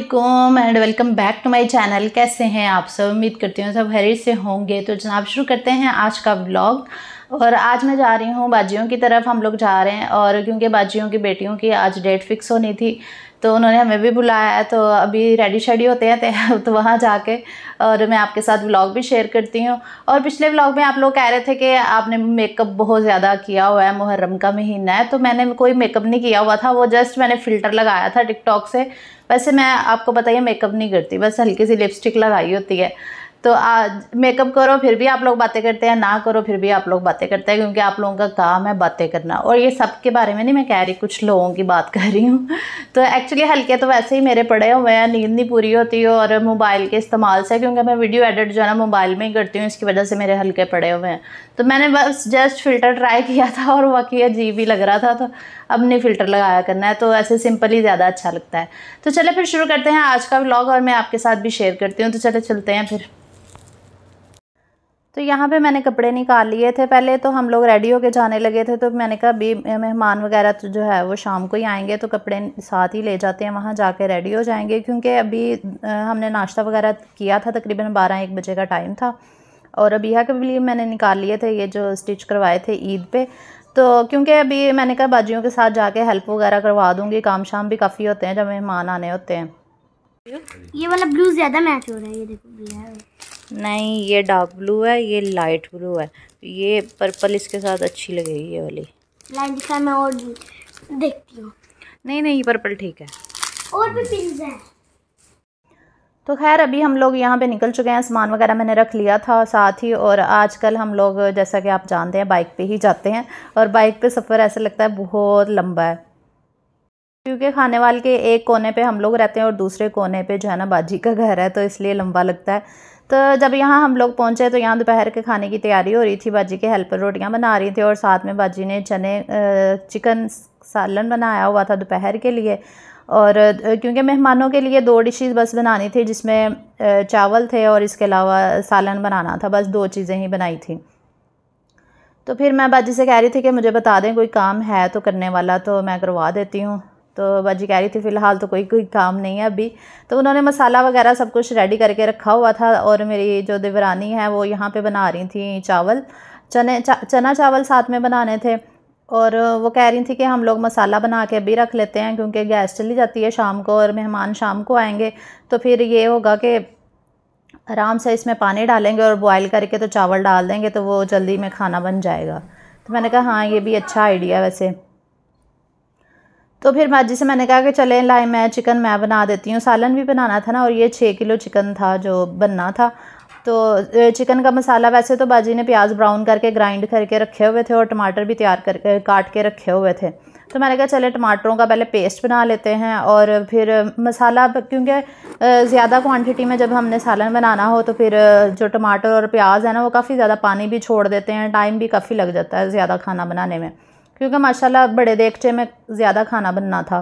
अस्सलामुअलैकुम and welcome back to my channel. कैसे हैं आप सब? उम्मीद करती हूँ सब खैरियत से होंगे। तो जनाब शुरू करते हैं आज का व्लॉग। और आज मैं जा रही हूँ बाजियों की तरफ, हम लोग जा रहे हैं। और क्योंकि बाजियों की बेटियों की आज डेट फिक्स होनी थी तो उन्होंने हमें भी बुलाया है। तो अभी रेडी शेडी होते हैं तो वहाँ जाके और मैं आपके साथ व्लॉग भी शेयर करती हूँ। और पिछले व्लॉग में आप लोग कह रहे थे कि आपने मेकअप बहुत ज़्यादा किया हुआ है, मुहर्रम का महीना है। तो मैंने कोई मेकअप नहीं किया हुआ था, वो जस्ट मैंने फ़िल्टर लगाया था टिकटॉक से। वैसे मैं आपको बताइए मेकअप नहीं करती, बस हल्की सी लिपस्टिक लगाई होती है। तो आज मेकअप करो फिर भी आप लोग बातें करते हैं, ना करो फिर भी आप लोग बातें करते हैं, क्योंकि आप लोगों का काम है बातें करना। और ये सब के बारे में नहीं मैं कह रही, कुछ लोगों की बात कर रही हूँ। तो एक्चुअली हल्के तो वैसे ही मेरे पड़े हुए हैं, नींद नहीं पूरी होती और मोबाइल के इस्तेमाल से, क्योंकि मैं वीडियो एडिट जो है ना मोबाइल में ही करती हूँ, इसकी वजह से मेरे हल्के पड़े हुए हैं। तो मैंने बस जस्ट फ़िल्टर ट्राई किया था और वाकई अजीब ही लग रहा था, तो अब नहीं फ़िल्टर लगाया करना है, तो ऐसे सिंपल ही ज़्यादा अच्छा लगता है। तो चले फिर शुरू करते हैं आज का व्लॉग और मैं आपके साथ भी शेयर करती हूँ। तो चले चलते हैं फिर। तो यहाँ पे मैंने कपड़े निकाल लिए थे। पहले तो हम लोग रेडी होके जाने लगे थे, तो मैंने कहा अभी मेहमान वगैरह तो जो है वो शाम को ही आएंगे, तो कपड़े साथ ही ले जाते हैं, वहाँ जाके रेडी हो जाएंगे। क्योंकि अभी हमने नाश्ता वगैरह किया था, तकरीबन 12-1 बजे का टाइम था। और अबिया के लिए मैंने निकाल लिए थे ये जो स्टिच करवाए थे ईद पे। तो क्योंकि अभी मैंने कहा बाजियों के साथ जाके हेल्प वगैरह करवा दूँगी, काम शाम भी काफ़ी होते हैं जब मेहमान आने होते हैं। ये वाला ब्लू ज़्यादा मैच हो रहा है, ये देखो ब्लैक। नहीं, ये डार्क ब्लू है, ये लाइट ब्लू है। ये पर्पल इसके साथ अच्छी लगेगी ये वाली। लाइट दिखा, मैं और देखती हूँ। नहीं नहीं, पर्पल ठीक है। और भी पिंक है। तो खैर अभी हम लोग यहाँ पे निकल चुके हैं, सामान वगैरह मैंने रख लिया था साथ ही। और आजकल हम लोग जैसा कि आप जानते हैं बाइक पे ही जाते हैं, और बाइक पे सफ़र ऐसा लगता है बहुत लंबा है, क्योंकि खानेवाल के एक कोने पे हम लोग रहते हैं और दूसरे कोने पे जो है ना बाजी का घर है, तो इसलिए लंबा लगता है। तो जब यहाँ हम लोग पहुँचे तो यहाँ दोपहर के खाने की तैयारी हो रही थी, बाजी के हेल्पर रोटियाँ बना रही थी और साथ में बाजी ने चिकन सालन बनाया हुआ था दोपहर के लिए। और क्योंकि मेहमानों के लिए 2 डिशेस बस बनानी थी, जिसमें चावल थे और इसके अलावा सालन बनाना था, बस 2 चीज़ें ही बनाई थी। तो फिर मैं बाजी से कह रही थी कि मुझे बता दें कोई काम है तो करने वाला, तो मैं करवा देती हूँ। तो बाजी कह रही थी फ़िलहाल तो कोई काम नहीं है अभी। तो उन्होंने मसाला वगैरह सब कुछ रेडी करके रखा हुआ था। और मेरी जो देवरानी है वो यहाँ पे बना रही थी चावल, चना चावल साथ में बनाने थे। और वो कह रही थी कि हम लोग मसाला बना के अभी रख लेते हैं, क्योंकि गैस चली जाती है शाम को और मेहमान शाम को आएँगे। तो फिर ये होगा कि आराम से इसमें पानी डालेंगे और बॉयल करके तो चावल डाल देंगे, तो वो जल्दी में खाना बन जाएगा। तो मैंने कहा हाँ ये भी अच्छा आइडिया वैसे। तो फिर बाजी से मैंने कहा कि चले लाए मैं चिकन मैं बना देती हूँ, सालन भी बनाना था ना, और ये 6 किलो चिकन था जो बनना था। तो चिकन का मसाला वैसे तो बाजी ने प्याज ब्राउन करके ग्राइंड करके रखे हुए थे और टमाटर भी तैयार करके काट के रखे हुए थे। तो मैंने कहा चले टमाटरों का पहले पेस्ट बना लेते हैं और फिर मसाला, क्योंकि ज़्यादा क्वांटिटी में जब हमने सालन बनाना हो तो फिर जो टमाटर और प्याज है ना वो काफ़ी ज़्यादा पानी भी छोड़ देते हैं, टाइम भी काफ़ी लग जाता है ज़्यादा खाना बनाने में, क्योंकि माशाल्लाह बड़े देगचे में ज़्यादा खाना बनना था।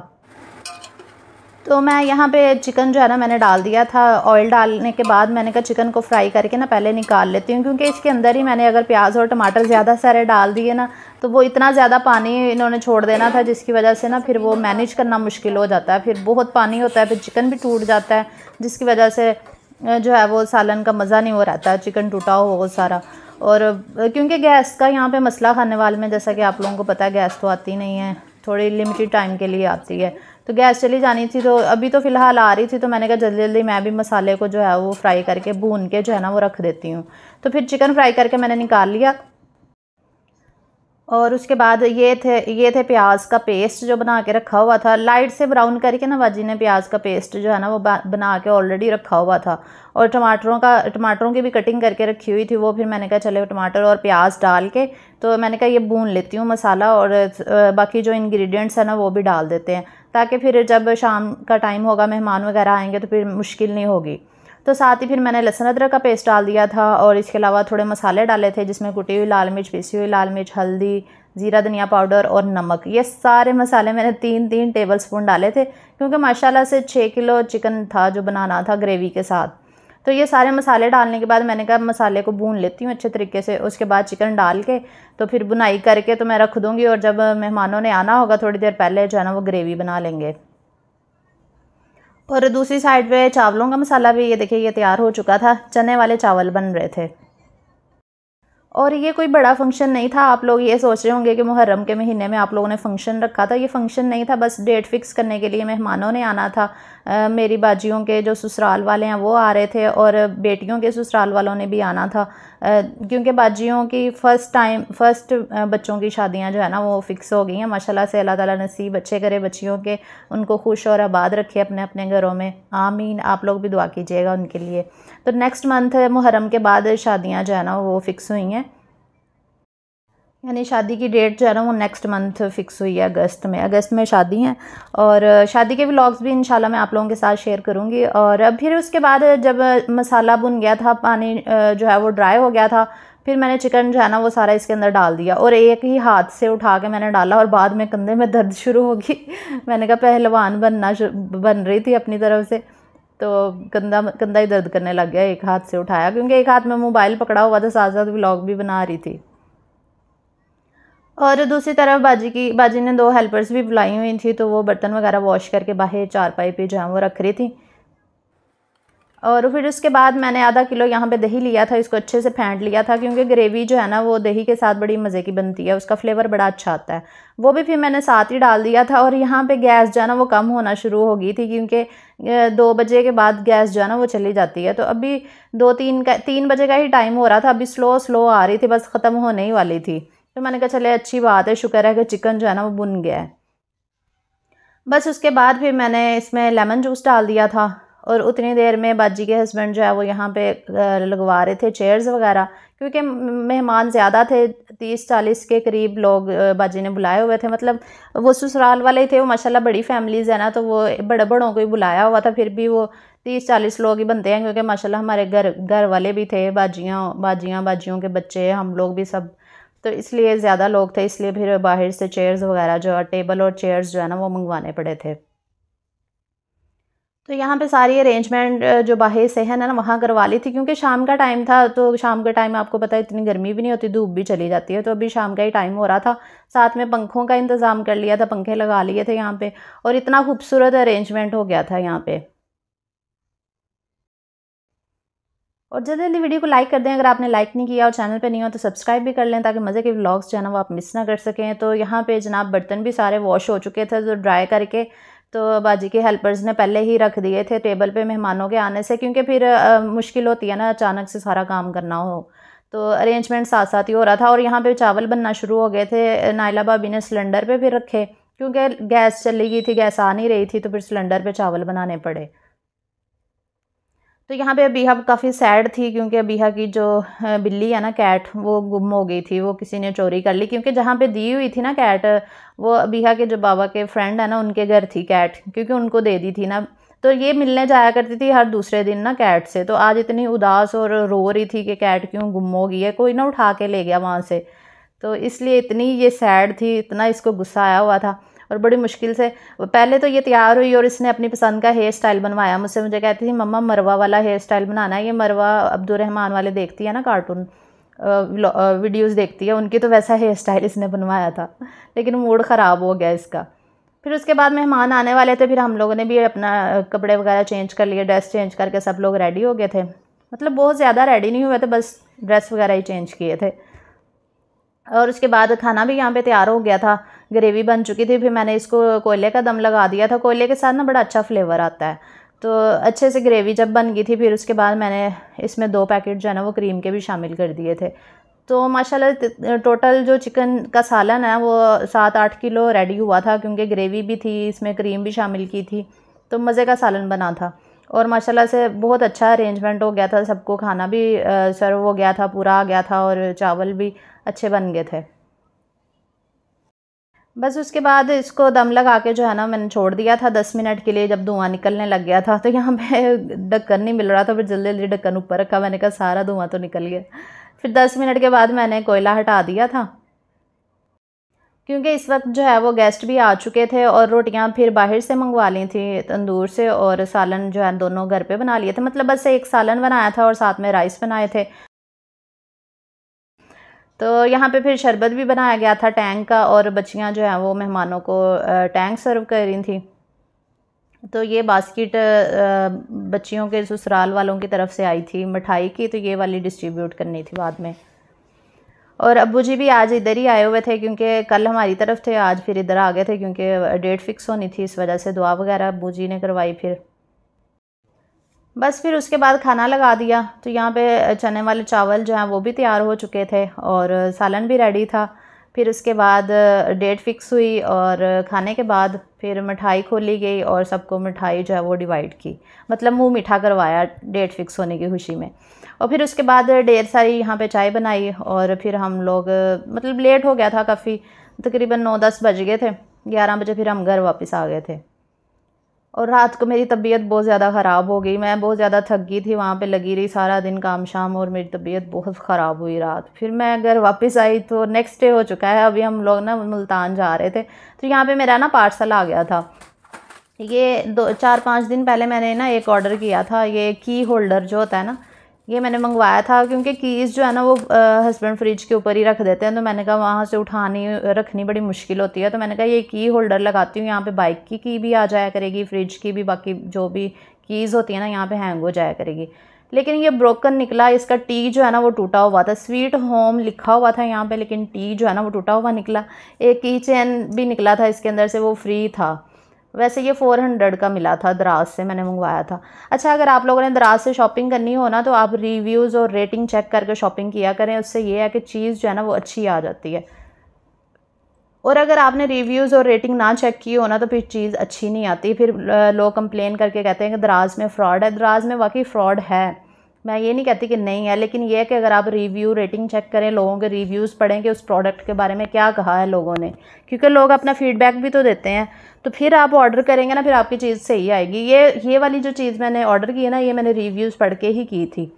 तो मैं यहाँ पे चिकन जो है ना मैंने डाल दिया था। ऑयल डालने के बाद मैंने कहा चिकन को फ्राई करके ना पहले निकाल लेती हूँ, क्योंकि इसके अंदर ही मैंने अगर प्याज और टमाटर ज़्यादा सारे डाल दिए ना तो वो इतना ज़्यादा पानी इन्होंने छोड़ देना था, जिसकी वजह से ना फिर वो मैनेज करना मुश्किल हो जाता है, फिर बहुत पानी होता है, फिर चिकन भी टूट जाता है, जिसकी वजह से जो है वो सालन का मज़ा नहीं हो रहता है, चिकन टूटा हो वो सारा। और क्योंकि गैस का यहाँ पे मसला खाने वाले में, जैसा कि आप लोगों को पता है गैस तो आती नहीं है, थोड़ी लिमिटेड टाइम के लिए आती है। तो गैस चली जानी थी, तो अभी तो फ़िलहाल आ रही थी, तो मैंने कहा जल्दी जल्दी मैं भी मसाले को जो है वो फ्राई करके भून के जो है ना वो रख देती हूँ। तो फिर चिकन फ्राई करके मैंने निकाल लिया। और उसके बाद ये थे प्याज का पेस्ट जो बना के रखा हुआ था, लाइट से ब्राउन करके ना बाजी ने प्याज का पेस्ट जो है ना वो बना के ऑलरेडी रखा हुआ था। और टमाटरों की भी कटिंग करके रखी हुई थी, वो फिर मैंने कहा चले टमाटर और प्याज डाल के तो मैंने कहा ये भून लेती हूँ मसाला, और बाकी जो इंग्रेडिएंट्स है ना वो भी डाल देते हैं, ताकि फिर जब शाम का टाइम होगा मेहमान वगैरह आएंगे तो फिर मुश्किल नहीं होगी। तो साथ ही फिर मैंने लहसुन अदरक का पेस्ट डाल दिया था और इसके अलावा थोड़े मसाले डाले थे, जिसमें कुटी हुई लाल मिर्च, पिसी हुई लाल मिर्च, हल्दी, ज़ीरा धनिया पाउडर और नमक। ये सारे मसाले मैंने 3-3 टेबल स्पून डाले थे, क्योंकि माशाल्लाह से 6 किलो चिकन था जो बनाना था ग्रेवी के साथ। तो ये सारे मसाले डालने के बाद मैंने कहा मसाले को भून लेती हूँ अच्छे तरीके से, उसके बाद चिकन डाल के तो फिर बुनाई करके तो मैं रख दूँगी, और जब मेहमानों ने आना होगा थोड़ी देर पहले जो है ना वो ग्रेवी बना लेंगे। और दूसरी साइड पे चावलों का मसाला भी ये देखिए ये तैयार हो चुका था, चने वाले चावल बन रहे थे। और ये कोई बड़ा फंक्शन नहीं था। आप लोग ये सोच रहे होंगे कि मुहर्रम के महीने में आप लोगों ने फ़ंक्शन रखा था, ये फ़ंक्शन नहीं था, बस डेट फ़िक्स करने के लिए मेहमानों ने आना था। मेरी बाजियों के जो ससुराल वाले हैं वो आ रहे थे और बेटियों के ससुराल वालों ने भी आना था, क्योंकि बाजियों की फ़र्स्ट बच्चों की शादियां जो है ना वो फ़िक्स हो गई हैं। माशाल्लाह से अल्लाह ताला नसीब अच्छे करे बच्चियों के, उनको खुश और आबाद रखे अपने अपने घरों में, आमीन। आप लोग भी दुआ कीजिएगा उनके लिए। तो नेक्स्ट मंथ मुहर्रम के बाद शादियां जो है ना वो फ़िक्स हुई हैं, यानी शादी की डेट जो है ना वो नेक्स्ट मंथ फ़िक्स हुई है, अगस्त में शादी हैं। और शादी के व्लॉग्स भी इंशाल्लाह मैं आप लोगों के साथ शेयर करूँगी। और अब फिर उसके बाद जब मसाला भुन गया था, पानी जो है वो ड्राई हो गया था, फिर मैंने चिकन जो है ना वो सारा इसके अंदर डाल दिया और एक ही हाथ से उठा के मैंने डाला और बाद में कंधे में दर्द शुरू हो गई। मैंने कहा पहलवान बन रही थी अपनी तरफ से, तो कंधा ही दर्द करने लग गया एक हाथ से उठाया, क्योंकि एक हाथ में मोबाइल पकड़ा हुआ था, साथ साथ व्लॉग भी बना रही थी। और दूसरी तरफ बाजी ने 2 हेल्पर्स भी बुलाई हुई थी, तो वो बर्तन वगैरह वॉश करके बाहर चारपाई पे जो है वो रख रही थी। और फिर उसके बाद मैंने आधा किलो यहाँ पे दही लिया था, इसको अच्छे से फेंट लिया था, क्योंकि ग्रेवी जो है ना वो दही के साथ बड़ी मज़े की बनती है, उसका फ्लेवर बड़ा अच्छा आता है। वो भी फिर मैंने साथ ही डाल दिया था। और यहाँ पे गैस जो है ना वो कम होना शुरू हो गई थी, क्योंकि 2 बजे के बाद गैस जो है ना वो चली जाती है। तो अभी 3 बजे का ही टाइम हो रहा था, अभी स्लो आ रही थी, बस ख़त्म होने ही वाली थी। तो मैंने कहा चले अच्छी बात है, शुक्र है कि चिकन जो है ना वो भुन गया है। बस उसके बाद फिर मैंने इसमें लेमन जूस डाल दिया था और उतनी देर में बाजी के हस्बैंड जो है वो यहाँ पे लगवा रहे थे चेयर्स वगैरह, क्योंकि मेहमान ज़्यादा थे, 30-40 के करीब लोग बाजी ने बुलाए हुए थे। मतलब वो ससुराल वाले ही थे, वो माशाल्लाह बड़ी फैमिलीज़ है ना, तो वो बड़ों को ही बुलाया हुआ था, फिर भी वो 30-40 लोग ही बनते हैं, क्योंकि माशाल्लाह हमारे घर वाले भी थे, बाजियों के बच्चे, हम लोग भी सब, तो इसलिए ज़्यादा लोग थे, इसलिए फिर बाहर से चेयर्स वगैरह जो टेबल और चेयर्स जो है ना वो मंगवाने पड़े थे। तो यहाँ पे सारी अरेंजमेंट जो बाहर से है ना वहाँ करवा ली थी, क्योंकि शाम का टाइम था, तो शाम के टाइम आपको पता है इतनी गर्मी भी नहीं होती, धूप भी चली जाती है, तो अभी शाम का ही टाइम हो रहा था। साथ में पंखों का इंतज़ाम कर लिया था, पंखे लगा लिए थे यहाँ पे, और इतना खूबसूरत अरेंजमेंट हो गया था यहाँ पे। और जल्दी जल्दी वीडियो को लाइक कर दें अगर आपने लाइक नहीं किया, और चैनल पे नहीं हो तो सब्सक्राइब भी कर लें, ताकि मज़े के व्लॉग्स जो है ना वो आप मिस ना कर सकें। तो यहाँ पे जनाब बर्तन भी सारे वॉश हो चुके थे, तो ड्राई करके तो बाजी के हेल्पर्स ने पहले ही रख दिए थे टेबल पे मेहमानों के आने से, क्योंकि फिर मुश्किल होती है ना अचानक से सारा काम करना हो, तो अरेंजमेंट साथ साथ ही हो रहा था। और यहाँ पे चावल बनना शुरू हो गए थे, नायला भाभी ने सिलेंडर पे फिर रखे, क्योंकि गैस चली गई थी, गैस आ नहीं रही थी, तो फिर सिलेंडर पे चावल बनाने पड़े। तो यहाँ पे अबीहा काफ़ी सैड थी, क्योंकि अबीहा की जो बिल्ली है ना कैट, वो गुम हो गई थी, वो किसी ने चोरी कर ली, क्योंकि जहाँ पे दी हुई थी ना कैट, वो अबीहा के जो बाबा के फ्रेंड है ना उनके घर थी कैट, क्योंकि उनको दे दी थी ना। तो ये मिलने जाया करती थी हर दूसरे दिन ना कैट से, तो आज इतनी उदास और रो रही थी कि कैट क्यों गुम हो गई है, कोई ना उठा के ले गया वहाँ से, तो इसलिए इतनी ये सैड थी, इतना इसको गुस्सा आया हुआ था। और बड़ी मुश्किल से पहले तो ये तैयार हुई और इसने अपनी पसंद का हेयर स्टाइल बनवाया मुझसे, मुझे कहती थी मम्मा मरवा वाला हेयर स्टाइल बनाना है। ये मरवा अब्दुर्रहमान वाले देखती है ना कार्टून वीडियोस देखती है, उनकी तो वैसा हेयर स्टाइल इसने बनवाया था, लेकिन मूड ख़राब हो गया इसका। फिर उसके बाद मेहमान आने वाले थे, फिर हम लोगों ने भी अपना कपड़े वगैरह चेंज कर लिए, ड्रेस चेंज करके सब लोग रेडी हो गए थे। मतलब बहुत ज़्यादा रेडी नहीं हुए थे, बस ड्रेस वगैरह ही चेंज किए थे। और उसके बाद खाना भी यहाँ पे तैयार हो गया था, ग्रेवी बन चुकी थी, फिर मैंने इसको कोयले का दम लगा दिया था। कोयले के साथ ना बड़ा अच्छा फ्लेवर आता है, तो अच्छे से ग्रेवी जब बन गई थी, फिर उसके बाद मैंने इसमें 2 पैकेट जो है ना वो क्रीम के भी शामिल कर दिए थे। तो माशाल्लाह टोटल जो चिकन का सालन है वो 7-8 किलो रेडी हुआ था, क्योंकि ग्रेवी भी थी, इसमें क्रीम भी शामिल की थी, तो मज़े का सालन बना था। और माशाल्लाह से बहुत अच्छा अरेंजमेंट हो गया था, सबको खाना भी सर्व हो गया था, पूरा आ गया था, और चावल भी अच्छे बन गए थे। बस उसके बाद इसको दम लगा के जो है ना मैंने छोड़ दिया था 10 मिनट के लिए। जब धुआं निकलने लग गया था, तो यहाँ पे ढक्कन नहीं मिल रहा था, फिर जल्दी जल्दी ढक्कन ऊपर रखा, मैंने कहा सारा धुआं तो निकल गया। फिर 10 मिनट के बाद मैंने कोयला हटा दिया था, क्योंकि इस वक्त जो है वो गेस्ट भी आ चुके थे, और रोटियां फिर बाहर से मंगवा ली थी तंदूर से, और सालन जो है दोनों घर पे बना लिए थे। मतलब बस एक सालन बनाया था और साथ में राइस बनाए थे। तो यहाँ पे फिर शरबत भी बनाया गया था टैंग का, और बच्चियाँ जो हैं वो मेहमानों को टैंग सर्व कर रही थी। तो ये बास्केट बच्चियों के ससुराल वालों की तरफ से आई थी मिठाई की, तो ये वाली डिस्ट्रीब्यूट करनी थी बाद में। और अब्बू जी भी आज इधर ही आए हुए थे क्योंकि कल हमारी तरफ थे, आज फिर इधर आ गए थे क्योंकि डेट फिक्स होनी थी, इस वजह से दुआ वगैरह अब्बू जी ने करवाई। फिर बस फिर उसके बाद खाना लगा दिया। तो यहाँ पे चने वाले चावल जो हैं वो भी तैयार हो चुके थे और सालन भी रेडी था। फिर उसके बाद डेट फिक्स हुई और खाने के बाद फिर मिठाई खोली गई और सबको मिठाई जो है वो डिवाइड की, मतलब मुंह मीठा करवाया डेट फिक्स होने की खुशी में। और फिर उसके बाद ढेर सारी यहाँ पे चाय बनाई और फिर हम लोग मतलब लेट हो गया था काफ़ी, तकरीबन 9-10 बज गए थे। 11 बजे फिर हम घर वापस आ गए थे। और रात को मेरी तबीयत बहुत ज़्यादा ख़राब हो गई, मैं बहुत ज़्यादा थक गई थी, वहाँ पे लगी रही सारा दिन काम शाम और मेरी तबीयत बहुत ख़राब हुई रात। फिर मैं घर वापस आई तो नेक्स्ट डे हो चुका है। अभी हम लोग ना मुल्तान जा रहे थे, तो यहाँ पे मेरा ना पार्सल आ गया था। ये 4-5 दिन पहले मैंने ना एक ऑर्डर किया था, ये की होल्डर जो होता है ना, ये मैंने मंगवाया था क्योंकि कीज़ जो है ना वो हस्बैंड फ्रिज के ऊपर ही रख देते हैं, तो मैंने कहा वहाँ से उठानी रखनी बड़ी मुश्किल होती है, तो मैंने कहा ये की होल्डर लगाती हूँ, यहाँ पे बाइक की भी आ जाया करेगी, फ्रिज की भी, बाकी जो भी कीज़ होती है ना यहाँ पे हैंग हो जाया करेगी। लेकिन ये ब्रोकन निकला, इसका टी जो है ना वो टूटा हुआ था। स्वीट होम लिखा हुआ था यहाँ पे, लेकिन टी जो है ना वो टूटा हुआ निकला। एक की चेन भी निकला था इसके अंदर से, वो फ्री था। वैसे ये 400 का मिला था, दराज से मैंने मंगवाया था। अच्छा, अगर आप लोगों ने दराज से शॉपिंग करनी हो ना तो आप रिव्यूज़ और रेटिंग चेक करके शॉपिंग किया करें, उससे ये है कि चीज़ जो है ना वो अच्छी आ जाती है। और अगर आपने रिव्यूज़ और रेटिंग ना चेक की हो ना तो फिर चीज़ अच्छी नहीं आती, फिर लोग कंप्लेन करके कहते हैं कि दराज में फ़्रॉड है। दराज में वाकई फ़्रॉड है, मैं ये नहीं कहती कि नहीं है, लेकिन ये है कि अगर आप रिव्यू रेटिंग चेक करें, लोगों के रिव्यूज़ पढ़ें कि उस प्रोडक्ट के बारे में क्या कहा है लोगों ने, क्योंकि लोग अपना फ़ीडबैक भी तो देते हैं, तो फिर आप ऑर्डर करेंगे ना, फिर आपकी चीज़ सही आएगी। ये वाली जो चीज़ मैंने ऑर्डर की है ना, ये मैंने रिव्यूज़ पढ़ के ही की थी।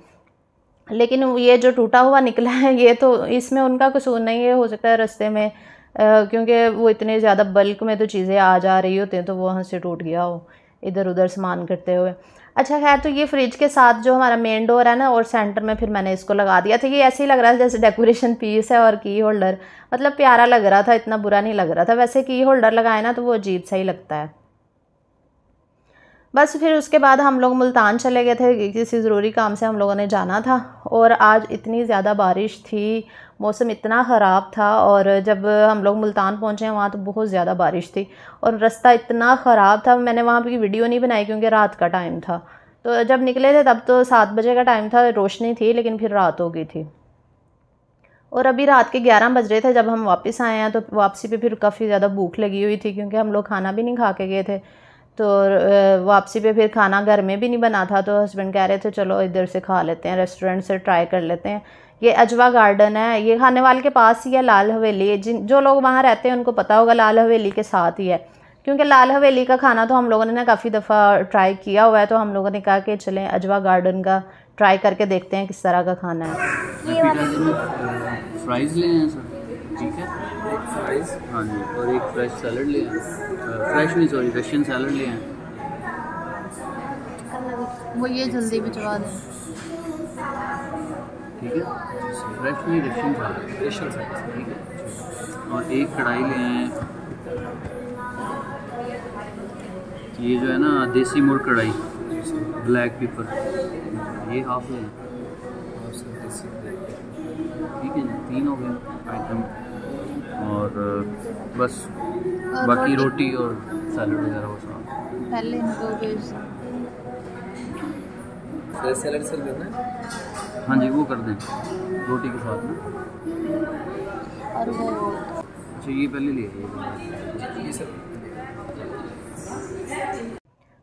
लेकिन ये जो टूटा हुआ निकला है, ये तो इसमें उनका कसूर नहीं है, हो सकता है रास्ते में क्योंकि वो इतने ज़्यादा बल्क में तो चीज़ें आ जा रही होती हैं, तो वो वहाँ से टूट गया हो इधर उधर सामान करते हुए। अच्छा खैर, तो ये फ्रिज के साथ जो हमारा मेन डोर है ना और सेंटर में फिर मैंने इसको लगा दिया था। ये ऐसे ही लग रहा था जैसे डेकोरेशन पीस है और की होल्डर, मतलब प्यारा लग रहा था, इतना बुरा नहीं लग रहा था। वैसे की होल्डर लगाए ना तो वो अजीब सा ही लगता है। बस फिर उसके बाद हम लोग मुल्तान चले गए थे, किसी ज़रूरी काम से हम लोगों ने जाना था। और आज इतनी ज़्यादा बारिश थी, मौसम इतना ख़राब था, और जब हम लोग मुल्तान पहुँचे वहाँ तो बहुत ज़्यादा बारिश थी और रास्ता इतना ख़राब था। मैंने वहाँ की वीडियो नहीं बनाई क्योंकि रात का टाइम था, तो जब निकले थे तब तो 7 बजे का टाइम था, रोशनी थी, लेकिन फिर रात हो गई थी। और अभी रात के 11 बज रहे थे जब हम वापस आए हैं, तो वापसी पे फिर काफ़ी ज़्यादा भूख लगी हुई थी क्योंकि हम लोग खाना भी नहीं खा के गए थे। तो वापसी पे फिर खाना घर में भी नहीं बना था, तो हस्बैंड कह रहे थे चलो इधर से खा लेते हैं, रेस्टोरेंट से ट्राई कर लेते हैं। ये अजवा गार्डन है, ये खाने वाले के पास ही है, लाल हवेली। जो लोग वहाँ रहते हैं उनको पता होगा, लाल हवेली के साथ ही है, क्योंकि लाल हवेली का खाना तो हम लोगों ने ना काफ़ी दफ़ा ट्राई किया हुआ है, तो हम लोगों ने कहा कि चलें अजवा गार्डन का ट्राई करके देखते हैं किस तरह का खाना है। फ्राइज़ ले हैं सर, ठीक है, एक फ्राइज़, हाँ जी, और एक फ्रेश सैलड ले हैं, फ्रेश नहीं सॉरी रशियन सैलड ले हैं। वो ये जल्दी भिजवा दें, ठीक है, फ्रेश नहीं रशियन सैलड, ठीक है। और एक कढ़ाई ले हैं, ये जो है ना देसी मुर्ग कढ़ाई, ब्लैक पेपर, ये हाफ ले हैं, ठीक है, 3 हो गए आइटम। और बस और बाकी रोटी और सैलड वगैरह वो सब पहले इनको फ्रेश सैलड सर करना है, हाँ जी वो कर दें रोटी के साथ में। और वो अच्छा ये पहले लिए सर।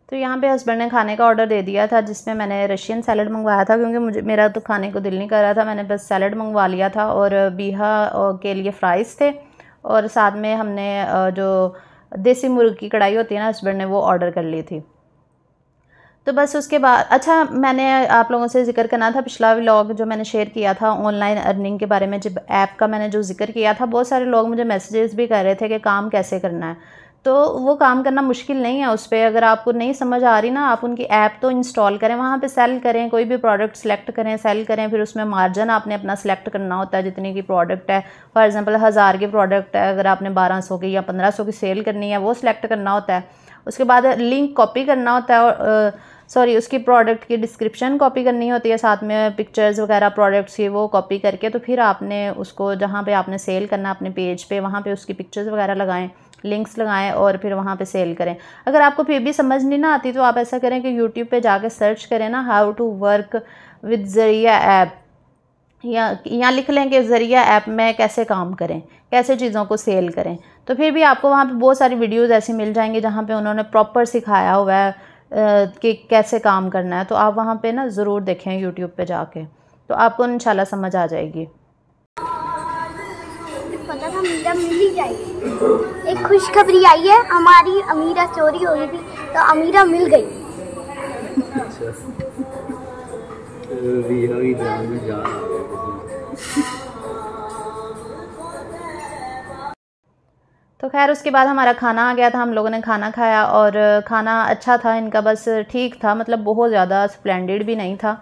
तो यहाँ पे हस्बैंड ने खाने का ऑर्डर दे दिया था, जिसमें मैंने रशियन सैलड मंगवाया था क्योंकि मेरा तो खाने को दिल नहीं कर रहा था, मैंने बस सैलड मंगवा लिया था। और बीहा के लिए फ़्राइज़ थे, और साथ में हमने जो देसी मुर्ग की कढ़ाई होती है ना, हस्बैंड ने वो ऑर्डर कर ली थी। तो बस उसके बाद अच्छा, मैंने आप लोगों से जिक्र करना था, पिछला व्लॉग जो मैंने शेयर किया था ऑनलाइन अर्निंग के बारे में, जब ऐप का मैंने जो जिक्र किया था, बहुत सारे लोग मुझे मैसेजेस भी कर रहे थे कि काम कैसे करना है। तो वो काम करना मुश्किल नहीं है उस पर, अगर आपको नहीं समझ आ रही ना, आप उनकी ऐप तो इंस्टॉल करें, वहाँ पे सेल करें, कोई भी प्रोडक्ट सेलेक्ट करें, सेल करें, फिर उसमें मार्जिन आपने अपना सेलेक्ट करना होता है जितनी की प्रोडक्ट है। फॉर एग्जांपल 1000 की प्रोडक्ट है, अगर आपने 1200 की या 1500 की सेल करनी है, वो सिलेक्ट करना होता है। उसके बाद लिंक कॉपी करना होता है और सॉरी उसकी प्रोडक्ट की डिस्क्रिप्शन कॉपी करनी होती है, साथ में पिक्चर्स वगैरह प्रोडक्ट्स की वो कॉपी करके, तो फिर आपने उसको जहाँ पे आपने सेल करना अपने पेज पे वहाँ पे उसकी पिक्चर्स वगैरह लगाएं, लिंक्स लगाएं और फिर वहाँ पे सेल करें। अगर आपको फिर भी समझ नहीं ना आती तो आप ऐसा करें कि यूट्यूब पे जाके सर्च करें ना, हाउ टू वर्क विद ज़रिया ऐप, या लिख लें कि ज़रिया ऐप में कैसे काम करें, कैसे चीज़ों को सेल करें, तो फिर भी आपको वहाँ पे बहुत सारी वीडियोस ऐसी मिल जाएंगी जहाँ पे उन्होंने प्रॉपर सिखाया हुआ है कि कैसे काम करना है। तो आप वहाँ पे ना ज़रूर देखें यूट्यूब पे जाके, तो आपको इंशाल्लाह समझ आ जाएगी। पता था मीरा मिल ही जाएगी। एक खुशखबरी आई है, हमारी अमीरा चोरी हो गई थी तो अमीरा मिल गई। तो खैर उसके बाद हमारा खाना आ गया था, हम लोगों ने खाना खाया और खाना अच्छा था इनका, बस ठीक था, मतलब बहुत ज़्यादा स्प्लेंडेड भी नहीं था।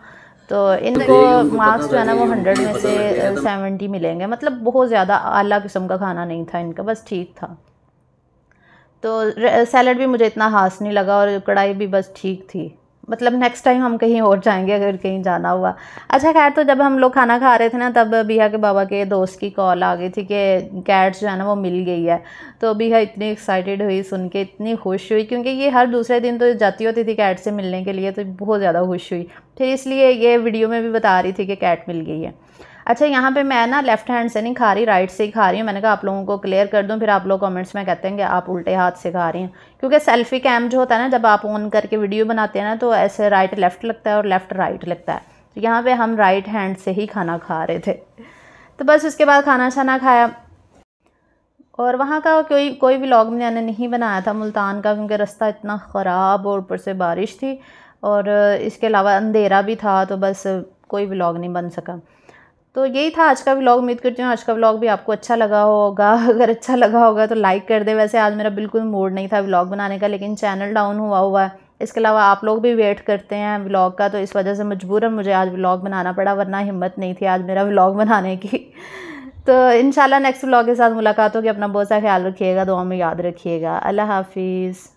तो इनको मार्क्स जो है ना वो 100 में से 70 मिलेंगे, मतलब बहुत ज़्यादा आला किस्म का खाना नहीं था इनका, बस ठीक था। तो सैलड भी मुझे इतना खास नहीं लगा और कढ़ाई भी बस ठीक थी, मतलब नेक्स्ट टाइम हम कहीं और जाएंगे अगर कहीं जाना हुआ। अच्छा खैर, तो जब हम लोग खाना खा रहे थे ना तब बिहा के बाबा के दोस्त की कॉल आ गई थी कि कैट्स जो है ना वो मिल गई है। तो बिहा इतनी एक्साइटेड हुई सुन के, इतनी खुश हुई, क्योंकि ये हर दूसरे दिन तो जाती होती थी कैट से मिलने के लिए, तो बहुत ज़्यादा खुश हुई, फिर इसलिए ये वीडियो में भी बता रही थी कि कैट मिल गई है। अच्छा यहाँ पे मैं ना लेफ़्ट हैंड से नहीं खा रही, राइट से ही खा रही हूँ। मैंने कहा आप लोगों को क्लियर कर दूँ, फिर आप लोग कमेंट्स में कहते हैं कि आप उल्टे हाथ से खा रही हैं, क्योंकि सेल्फी कैम जो होता है ना जब आप ऑन करके वीडियो बनाते हैं ना तो ऐसे राइट लेफ़्ट लगता है और लेफ़्ट राइट लगता है। तो यहाँ पे हम राइट हैंड से ही खाना खा रहे थे। तो बस उसके बाद खाना छाना खाया और वहाँ का कोई व्लॉग मैंने नहीं बनाया था मुल्तान का, क्योंकि रास्ता इतना ख़राब और ऊपर से बारिश थी और इसके अलावा अंधेरा भी था, तो बस कोई व्लॉग नहीं बन सका। तो यही था आज का व्लॉग। उम्मीद करती हूँ आज का व्लॉग भी आपको अच्छा लगा होगा। अगर अच्छा लगा होगा तो लाइक कर दे। वैसे आज मेरा बिल्कुल मूड नहीं था व्लॉग बनाने का, लेकिन चैनल डाउन हुआ है। इसके अलावा आप लोग भी वेट करते हैं व्लॉग का, तो इस वजह से मजबूरन मुझे आज व्लॉग बनाना पड़ा, वरना हिम्मत नहीं थी आज मेरा व्लॉग बनाने की। तो इंशाल्लाह नेक्स्ट व्लॉग के साथ मुलाकात होगी। अपना बहुत सा ख्याल रखिएगा, दुआ में याद रखिएगा। अल्लाह हाफिज़।